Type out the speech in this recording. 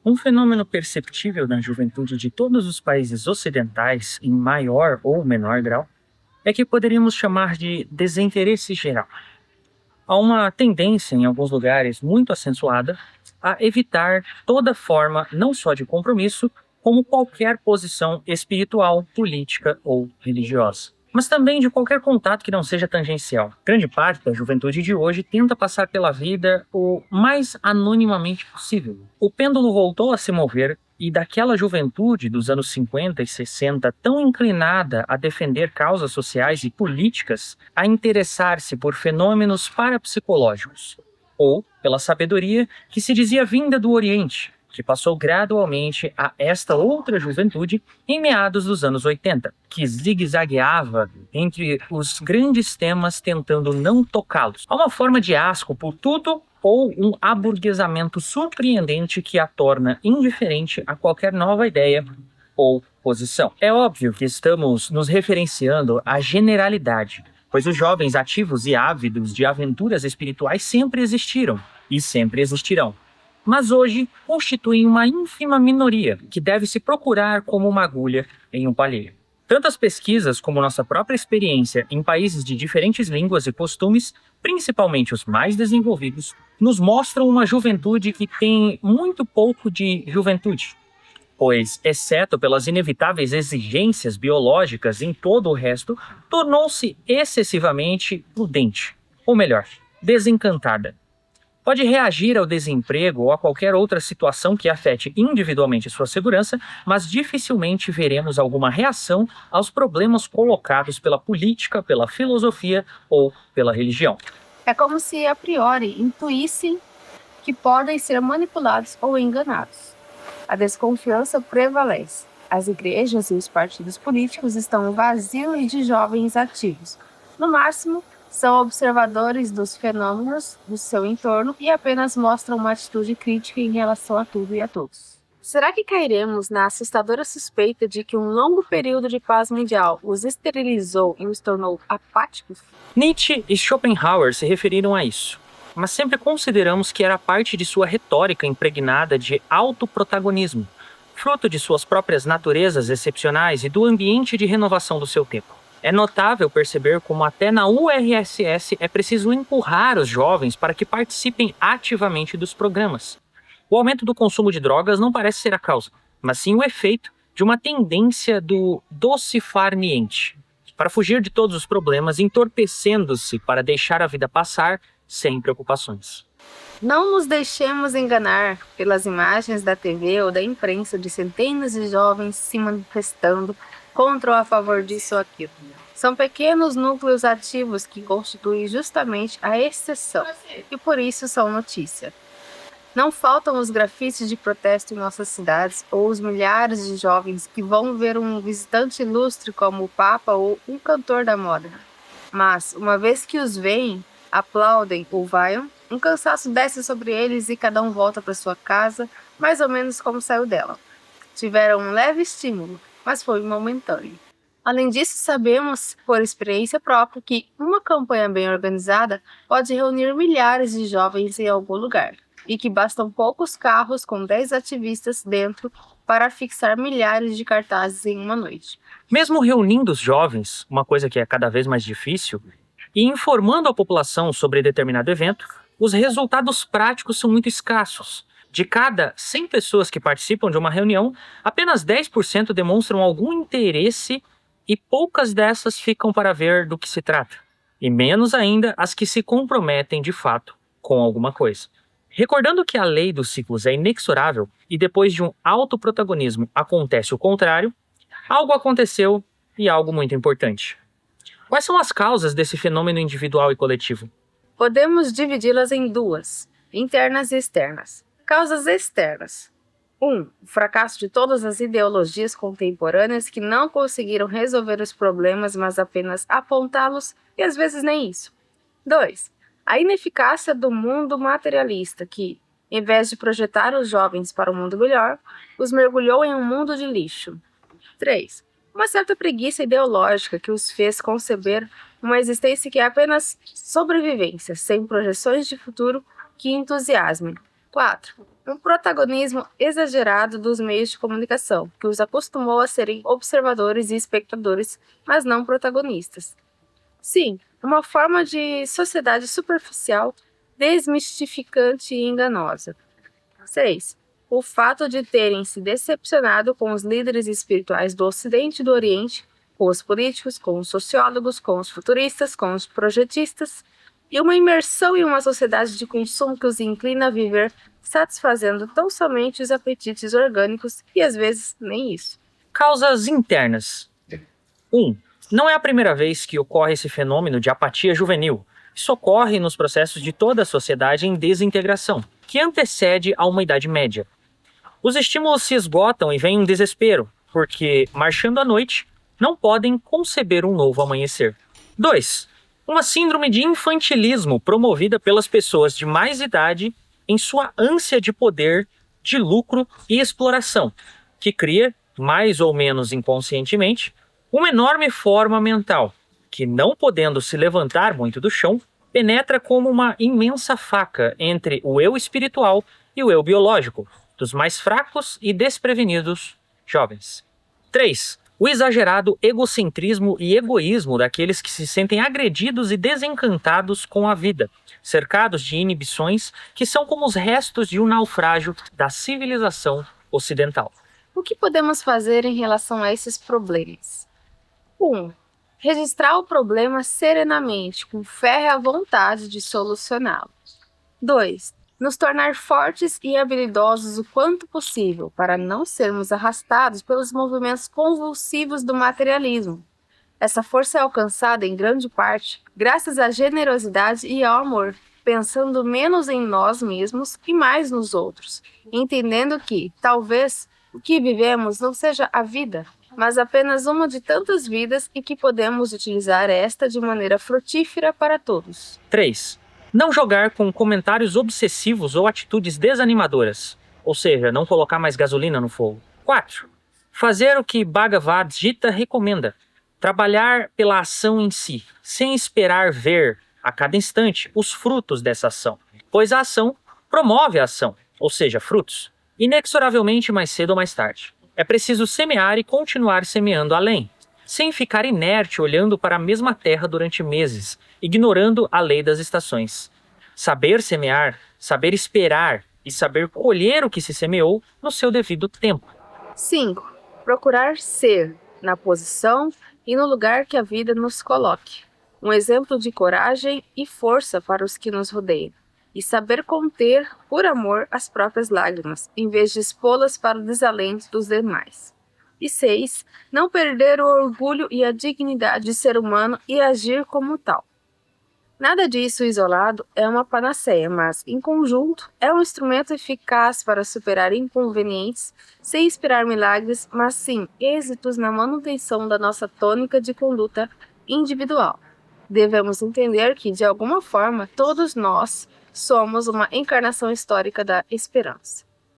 Um fenômeno perceptível na juventude de todos os países ocidentais, em maior ou menor grau, é que poderíamos chamar de desinteresse geral. Há uma tendência, em alguns lugares muito acentuada, a evitar toda forma não só de compromisso, como qualquer posição espiritual, política ou religiosa. Mas também de qualquer contato que não seja tangencial. Grande parte da juventude de hoje tenta passar pela vida o mais anonimamente possível. O pêndulo voltou a se mover e daquela juventude dos anos 50 e 60, tão inclinada a defender causas sociais e políticas, a interessar-se por fenômenos parapsicológicos, ou pela sabedoria que se dizia vinda do Oriente, que passou gradualmente a esta outra juventude em meados dos anos 80, que zigue-zagueava entre os grandes temas tentando não tocá-los. Há uma forma de asco por tudo ou um aburguesamento surpreendente que a torna indiferente a qualquer nova ideia ou posição. É óbvio que estamos nos referenciando à generalidade, pois os jovens ativos e ávidos de aventuras espirituais sempre existiram e sempre existirão. Mas hoje constituem uma ínfima minoria que deve se procurar como uma agulha em um palheiro. Tantas pesquisas como nossa própria experiência em países de diferentes línguas e costumes, principalmente os mais desenvolvidos, nos mostram uma juventude que tem muito pouco de juventude. Pois, exceto pelas inevitáveis exigências biológicas em todo o resto, tornou-se excessivamente prudente, ou melhor, desencantada. Pode reagir ao desemprego ou a qualquer outra situação que afete individualmente sua segurança, mas dificilmente veremos alguma reação aos problemas colocados pela política, pela filosofia ou pela religião. É como se a priori intuíssem que podem ser manipulados ou enganados. A desconfiança prevalece. As igrejas e os partidos políticos estão vazios de jovens ativos. No máximo, são observadores dos fenômenos do seu entorno e apenas mostram uma atitude crítica em relação a tudo e a todos. Será que cairemos na assustadora suspeita de que um longo período de paz mundial os esterilizou e os tornou apáticos? Nietzsche e Schopenhauer se referiram a isso, mas sempre consideramos que era parte de sua retórica impregnada de autoprotagonismo, fruto de suas próprias naturezas excepcionais e do ambiente de renovação do seu tempo. É notável perceber como até na URSS é preciso empurrar os jovens para que participem ativamente dos programas. O aumento do consumo de drogas não parece ser a causa, mas sim o efeito de uma tendência do doce-far-niente, para fugir de todos os problemas, entorpecendo-se para deixar a vida passar sem preocupações. Não nos deixemos enganar pelas imagens da TV ou da imprensa de centenas de jovens se manifestando contra ou a favor disso ou aquilo. São pequenos núcleos ativos que constituem justamente a exceção e por isso são notícia. Não faltam os grafites de protesto em nossas cidades ou os milhares de jovens que vão ver um visitante ilustre como o Papa ou um cantor da moda. Mas, uma vez que os veem, aplaudem ou vaiam, um cansaço desce sobre eles e cada um volta para sua casa, mais ou menos como saiu dela. Tiveram um leve estímulo, mas foi momentâneo. Além disso, sabemos, por experiência própria, que uma campanha bem organizada pode reunir milhares de jovens em algum lugar, e que bastam poucos carros com 10 ativistas dentro para fixar milhares de cartazes em uma noite. Mesmo reunindo os jovens, uma coisa que é cada vez mais difícil, e informando a população sobre determinado evento, os resultados práticos são muito escassos. De cada 100 pessoas que participam de uma reunião, apenas 10% demonstram algum interesse e poucas dessas ficam para ver do que se trata. E menos ainda as que se comprometem de fato com alguma coisa. Recordando que a lei dos ciclos é inexorável e depois de um autoprotagonismo acontece o contrário, algo aconteceu e algo muito importante. Quais são as causas desse fenômeno individual e coletivo? Podemos dividi-las em duas, internas e externas. Causas externas. 1. O fracasso de todas as ideologias contemporâneas que não conseguiram resolver os problemas, mas apenas apontá-los, e às vezes nem isso. 2. A ineficácia do mundo materialista que, em vez de projetar os jovens para um mundo melhor, os mergulhou em um mundo de lixo. 3. Uma certa preguiça ideológica que os fez conceber uma existência que é apenas sobrevivência, sem projeções de futuro que entusiasmem. 4. Um protagonismo exagerado dos meios de comunicação, que os acostumou a serem observadores e espectadores, mas não protagonistas. 5. Uma forma de sociedade superficial, desmistificante e enganosa. 6. O fato de terem se decepcionado com os líderes espirituais do Ocidente e do Oriente, com os políticos, com os sociólogos, com os futuristas, com os projetistas, e uma imersão em uma sociedade de consumo que os inclina a viver satisfazendo tão somente os apetites orgânicos e às vezes nem isso. Causas internas. 1. Não é a primeira vez que ocorre esse fenômeno de apatia juvenil. Isso ocorre nos processos de toda a sociedade em desintegração, que antecede a uma Idade Média. Os estímulos se esgotam e vem um desespero, porque, marchando à noite, não podem conceber um novo amanhecer. 2. Uma síndrome de infantilismo promovida pelas pessoas de mais idade em sua ânsia de poder, de lucro e exploração, que cria, mais ou menos inconscientemente, uma enorme forma mental, que, não podendo se levantar muito do chão, penetra como uma imensa faca entre o eu espiritual e o eu biológico, dos mais fracos e desprevenidos jovens. 3. O exagerado egocentrismo e egoísmo daqueles que se sentem agredidos e desencantados com a vida, cercados de inibições que são como os restos de um naufrágio da civilização ocidental. O que podemos fazer em relação a esses problemas? 1. Registrar o problema serenamente, com férrea vontade de solucioná-lo. 2. Nos tornar fortes e habilidosos o quanto possível, para não sermos arrastados pelos movimentos convulsivos do materialismo. Essa força é alcançada, em grande parte, graças à generosidade e ao amor, pensando menos em nós mesmos e mais nos outros, entendendo que, talvez, o que vivemos não seja a vida, mas apenas uma de tantas vidas e que podemos utilizar esta de maneira frutífera para todos. 3. Não jogar com comentários obsessivos ou atitudes desanimadoras, ou seja, não colocar mais gasolina no fogo. 4. Fazer o que Bhagavad Gita recomenda, trabalhar pela ação em si, sem esperar ver, a cada instante, os frutos dessa ação, pois a ação promove a ação, ou seja, frutos, inexoravelmente mais cedo ou mais tarde. É preciso semear e continuar semeando além, sem ficar inerte olhando para a mesma terra durante meses, ignorando a lei das estações. Saber semear, saber esperar e saber colher o que se semeou no seu devido tempo. 5. Procurar ser, na posição e no lugar que a vida nos coloque, um exemplo de coragem e força para os que nos rodeiam, e saber conter, por amor, as próprias lágrimas, em vez de expô-las para o desalento dos demais. E 6. Não perder o orgulho e a dignidade de ser humano e agir como tal. Nada disso isolado é uma panaceia, mas, em conjunto, é um instrumento eficaz para superar inconvenientes, sem esperar milagres, mas sim êxitos na manutenção da nossa tônica de conduta individual. Devemos entender que, de alguma forma, todos nós somos uma encarnação histórica da esperança.